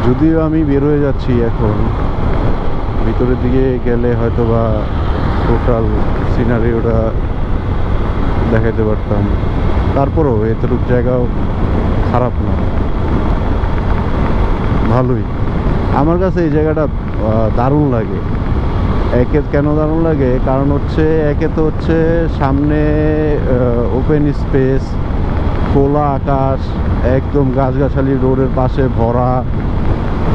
যদিও আমি বের হয়ে যাচ্ছি এখন, ভিতরের দিকে গেলে হয়তো বা টোটাল সিনারিওটা দেখাতে পারতাম। তারপরেও এতটুকু জায়গাও খারাপ না, ভালোই। আমার কাছে এই জায়গাটা দারুণ লাগে। একে কেন দারুণ লাগে, কারণ হচ্ছে একে তো হচ্ছে সামনে ওপেন স্পেস, খোলা আকাশ, একদম গাছগাছালি রোডের পাশে ভরা,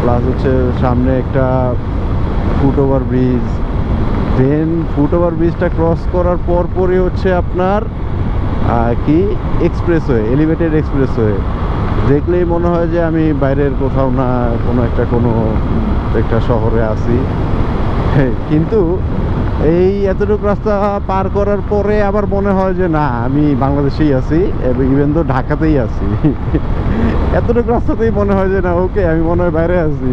প্লাস হচ্ছে সামনে একটা ফুটওভার ব্রিজ। দেন ফুটওভার ব্রিজটা ক্রস করার পরই হচ্ছে আপনার কি এক্সপ্রেসওয়ে, এলিভেটেড এক্সপ্রেসওয়ে। দেখলেই মনে হয় যে আমি বাইরের কোথাও না, কোনো একটা শহরে আছি। কিন্তু এই এতটুকু রাস্তা পার করার পরে আবার মনে হয় যে না, আমি বাংলাদেশেই আছি, ইভেন তো ঢাকাতেই আছি। এতটুকু রাস্তাতেই মনে হয় যে না, ওকে, আমি মনে হয় বাইরে আছি।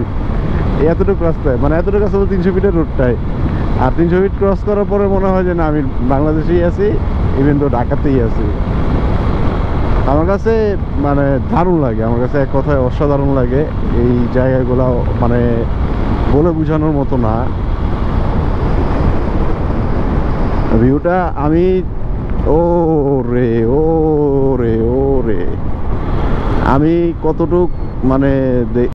এতটুকু রাস্তায়, মানে এতটুকু রাস্তা 300 ফিটের রোডটায়, আর 300 ফিট ক্রস করার পরে মনে হয় যে না, আমি বাংলাদেশেই আছি, ইভেন তো ঢাকাতেই আছি। আমার কাছে মানে দারুণ লাগে, আমার কাছে এক কথায় অসাধারণ লাগে এই জায়গাগুলো, মানে বলে বোঝানোর মতো না। ভিউটা আমি, ও রে ও রে ও রে, আমি কতটুক মানে